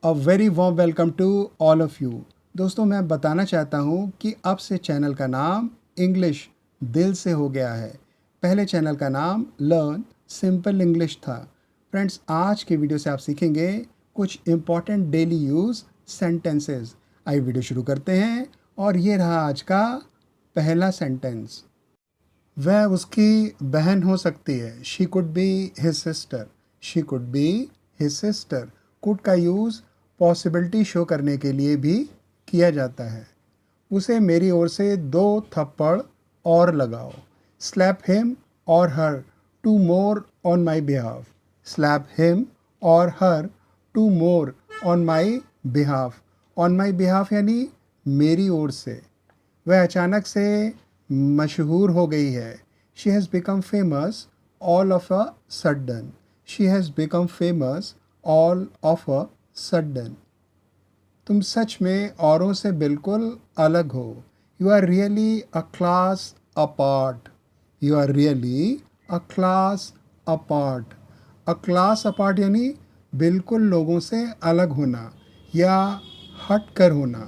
A very warm welcome to all of you. दोस्तों, मैं बताना चाहता हूँ कि अब से चैनल का नाम इंग्लिश दिल से हो गया है। पहले चैनल का नाम लर्न सिंपल इंग्लिश था। फ्रेंड्स, आज के वीडियो से आप सीखेंगे कुछ इम्पॉर्टेंट डेली यूज़ सेंटेंसेस। आइए वीडियो शुरू करते हैं और ये रहा आज का पहला सेंटेंस। वह उसकी बहन हो सकती है। She could be his sister. She could be his sister. Could का यूज़ पॉसिबिलिटी शो करने के लिए भी किया जाता है। उसे मेरी ओर से 2 थप्पड़ और लगाओ। Slap him or her two more on my behalf. Slap him or her two more on my behalf. On my behalf यानी मेरी ओर से। वह अचानक से मशहूर हो गई है। She has become famous all of a sudden. She has become famous all of a sudden. तुम सच में औरों से बिल्कुल अलग हो। You are really a class apart. You are really a class apart. A class apart यानी बिल्कुल लोगों से अलग होना या हट कर होना।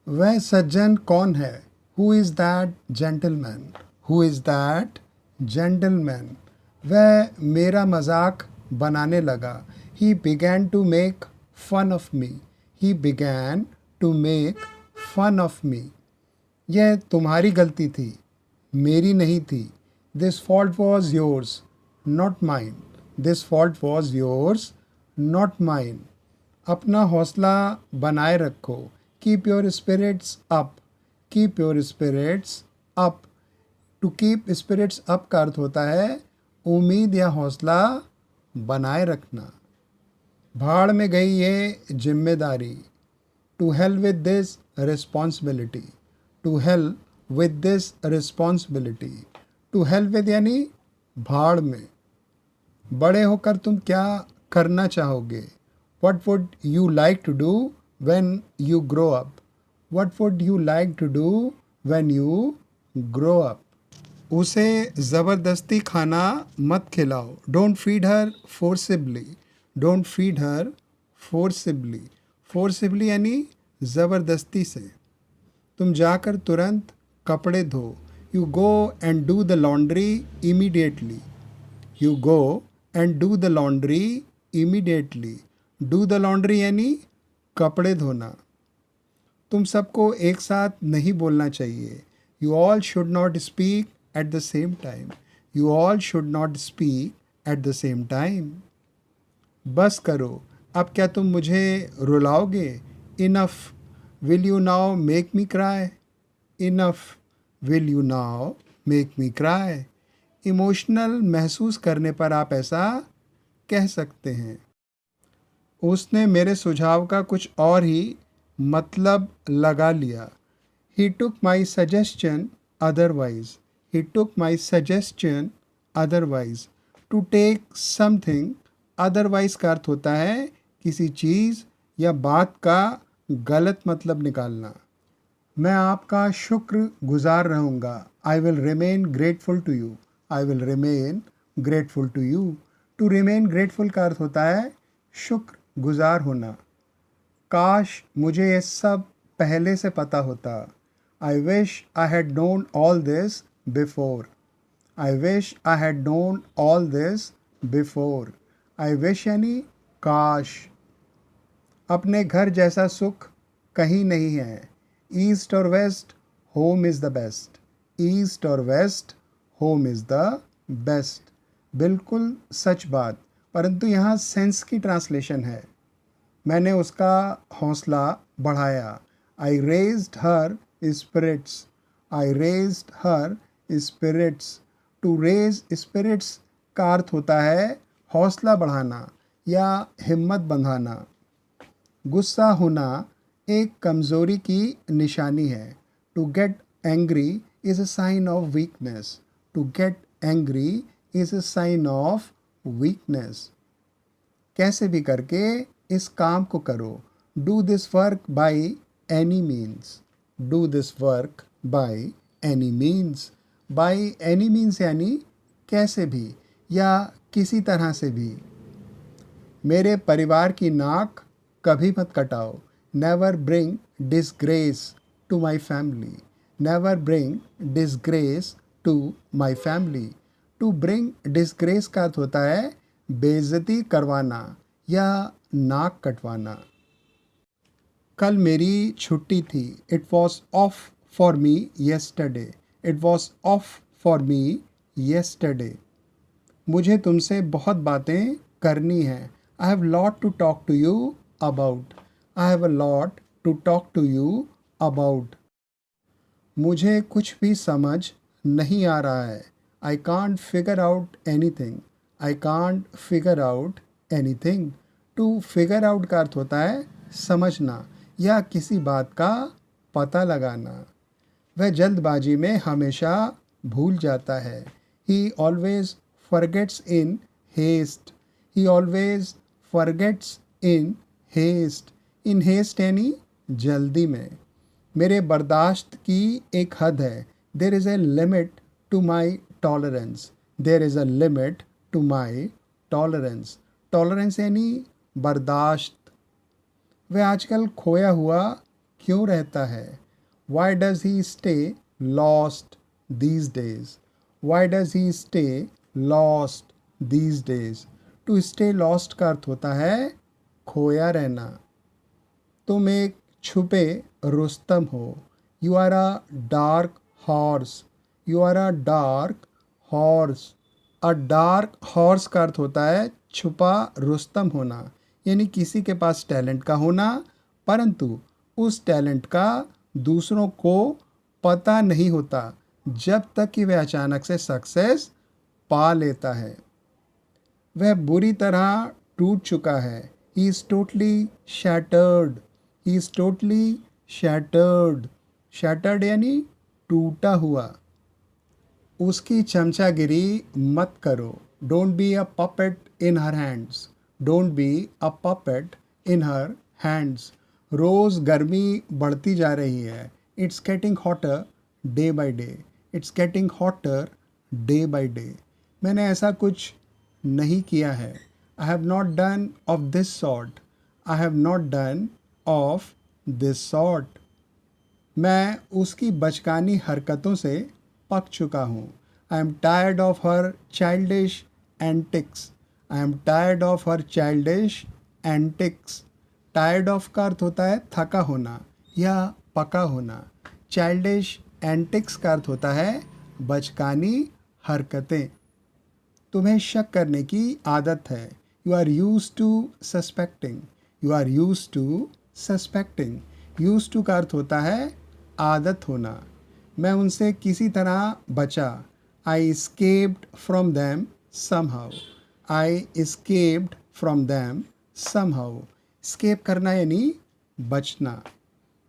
वह सज्जन कौन है? Who is that gentleman? Who is that gentleman? वह मेरा मजाक बनाने लगा। He began to make fun of me. He began to make fun of me. यह तुम्हारी गलती थी, मेरी नहीं थी। This fault was yours not mine. This fault was yours not mine. अपना हौसला बनाए रखो। Keep your spirits up. Keep your spirits up. To keep spirits up का अर्थ होता है उम्मीद या हौसला बनाए रखना। भाड़ में गई ये जिम्मेदारी। To hell with this responsibility. To hell with this responsibility. To hell with यानी भाड़ में। बड़े होकर तुम क्या करना चाहोगे? What would you like to do when you grow up? What would you like to do when you grow up? उसे ज़बरदस्ती खाना मत खिलाओ। Don't feed her forcibly. Don't feed her forcibly. Forcibly यानी ज़बरदस्ती से। तुम जाकर तुरंत कपड़े धो। You go and do the laundry immediately. You go and do the laundry immediately. Do the laundry यानी कपड़े धोना। तुम सबको एक साथ नहीं बोलना चाहिए। You all should not speak at the same time. You all should not speak at the same time. बस करो, अब क्या तुम मुझे रुलाओगे? Enough. Will you now make me cry? Enough. Will you now make me cry? Emotional महसूस करने पर आप ऐसा कह सकते हैं। उसने मेरे सुझाव का कुछ और ही मतलब लगा लिया। He took my suggestion otherwise. He took my suggestion otherwise. To take something otherwise का अर्थ होता है किसी चीज़ या बात का गलत मतलब निकालना। मैं आपका शुक्र गुज़ार रहूँगा। I will remain grateful to you. I will remain grateful to you. To remain grateful का अर्थ होता है शुक्र गुज़ार होना। काश मुझे ये सब पहले से पता होता। I wish I had known all this before. I wish I had known all this before. I wish यानी काश। अपने घर जैसा सुख कहीं नहीं है। East or west, home is the best. East or west, home is the best. बिल्कुल सच बात, परंतु यहाँ सेंस की ट्रांसलेशन है। मैंने उसका हौसला बढ़ाया। I raised her spirits. I raised her spirits. To raise spirits का अर्थ होता है हौसला बढ़ाना या हिम्मत बंधाना। गुस्सा होना एक कमज़ोरी की निशानी है। To get angry is a sign of weakness. To get angry is a sign of weakness. कैसे भी करके इस काम को करो। Do this work by any means. Do this work by any means. By any means यानी कैसे भी या किसी तरह से भी। मेरे परिवार की नाक कभी मत कटाओ। Never bring disgrace to my family. Never bring disgrace to my family. To bring disgrace का अर्थ होता है बेइज्जती करवाना या नाक कटवाना। कल मेरी छुट्टी थी। It was off for me yesterday. It was off for me yesterday. मुझे तुमसे बहुत बातें करनी है। I have lot to talk to you about. I have a lot to talk to you about. मुझे कुछ भी समझ नहीं आ रहा है। I can't figure out anything. I can't figure out anything. To figure out का अर्थ होता है समझना या किसी बात का पता लगाना। वह जल्दबाजी में हमेशा भूल जाता है। He always forgets in haste. He always forgets in haste. In haste यानी जल्दी में। मेरे बर्दाश्त की एक हद है। There is a limit to my tolerance. There is a limit to my tolerance. Tolerance यानी बर्दाश्त। वह आजकल खोया हुआ क्यों रहता है? Why does he stay lost these days? Why does he stay lost these days? To stay lost का अर्थ होता है खोया रहना। तुम एक छुपे रुस्तम हो। You are a dark horse. You are a dark horse. A dark horse का अर्थ होता है छुपा रुस्तम होना, यानी किसी के पास टैलेंट का होना परंतु उस टैलेंट का दूसरों को पता नहीं होता जब तक कि वह अचानक से सक्सेस पा लेता है। वह बुरी तरह टूट चुका है। He is totally shattered. He is totally shattered. Shattered यानी टूटा हुआ। उसकी चमचागिरी मत करो। Don't be a puppet in her hands. Don't be a puppet in her hands. रोज़ गर्मी बढ़ती जा रही है। It's getting hotter day by day. It's getting hotter day by day. मैंने ऐसा कुछ नहीं किया है। I have not done of this sort. I have not done of this sort. मैं उसकी बचकानी हरकतों से पक चुका हूँ। I am tired of her childish antics. I am tired of her childish antics. Tired of का अर्थ होता है थका होना या पका होना। चाइल्डिश एंटिक्स का अर्थ होता है बचकानी हरकतें। तुम्हें शक करने की आदत है। You are use to suspecting. You are use to suspecting. Use to का अर्थ होता है आदत होना। मैं उनसे किसी तरह बचा। आई escaped from them somehow। I escaped from them somehow। escape करना यानी बचना।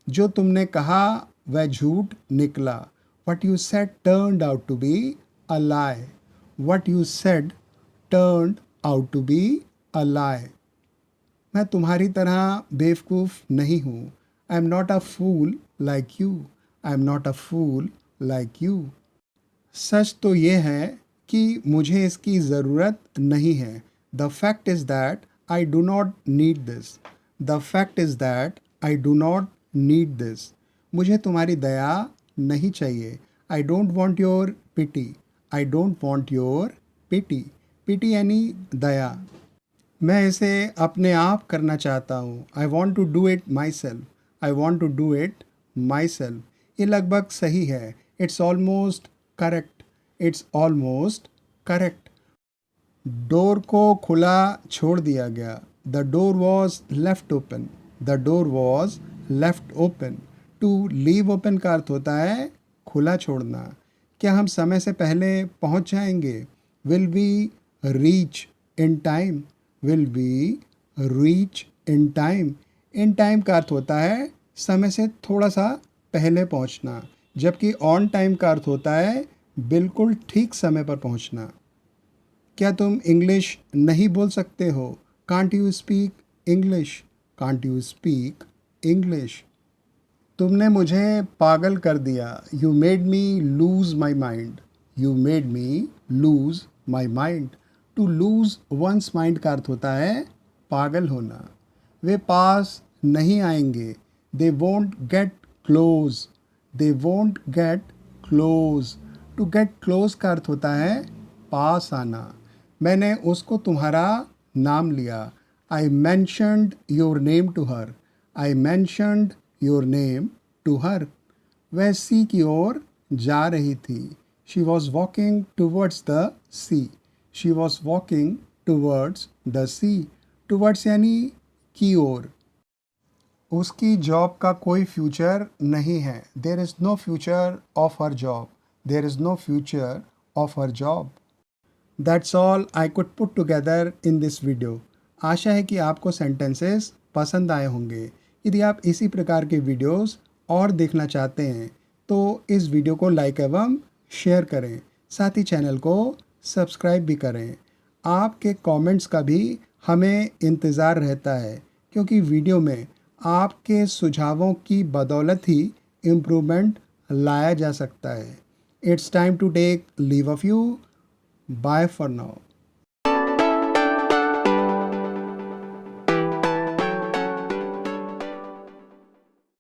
जो तुमने कहा वह झूठ निकला। What you said turned out to be a lie। What you said turned out to be a lie। मैं तुम्हारी तरह बेवकूफ़ नहीं हूँ। I am not a fool like you. I am not a fool like you. सच तो ये है कि मुझे इसकी ज़रूरत नहीं है। The fact is that I do not need this. The fact is that I do not need this. मुझे तुम्हारी दया नहीं चाहिए। I don't want your pity. I don't want your pity. Pity यानी दया। मैं इसे अपने आप करना चाहता हूँ। I want to do it myself. I want to do it myself. ये लगभग सही है। It's almost correct. It's almost correct. Door को खुला छोड़ दिया गया। The door was left open. The door was left open. To leave open का अर्थ होता है खुला छोड़ना। क्या हम समय से पहले पहुंच जाएंगे? Will we reach in time? Will we reach in time? In time का अर्थ होता है समय से थोड़ा सा पहले पहुंचना, जबकि ऑन टाइम का अर्थ होता है बिल्कुल ठीक समय पर पहुंचना। क्या तुम इंग्लिश नहीं बोल सकते हो? Can't you speak English? Can't you speak English? तुमने मुझे पागल कर दिया। You made me lose my mind. You made me lose my mind. To lose one's mind का अर्थ होता है पागल होना। वे पास नहीं आएंगे। They won't get close. They won't get close. To get close का अर्थ होता है पास आना। मैंने उसको तुम्हारा नाम लिया। I mentioned your name to her. I mentioned your name to her. वह सी की ओर जा रही थी। She was walking towards the sea. She was walking towards the sea. Towards यानी की ओर। उसकी जॉब का कोई फ्यूचर नहीं है। There is no future of her job. There is no future of her job. That's all I could put together in this video. आशा है कि आपको सेंटेंसेस पसंद आए होंगे। यदि आप इसी प्रकार के वीडियोस और देखना चाहते हैं तो इस वीडियो को लाइक एवं शेयर करें। साथ ही चैनल को सब्सक्राइब भी करें। आपके कमेंट्स का भी हमें इंतज़ार रहता है, क्योंकि वीडियो में आपके सुझावों की बदौलत ही इम्प्रूवमेंट लाया जा सकता है। It's time to take leave of you. Bye for now.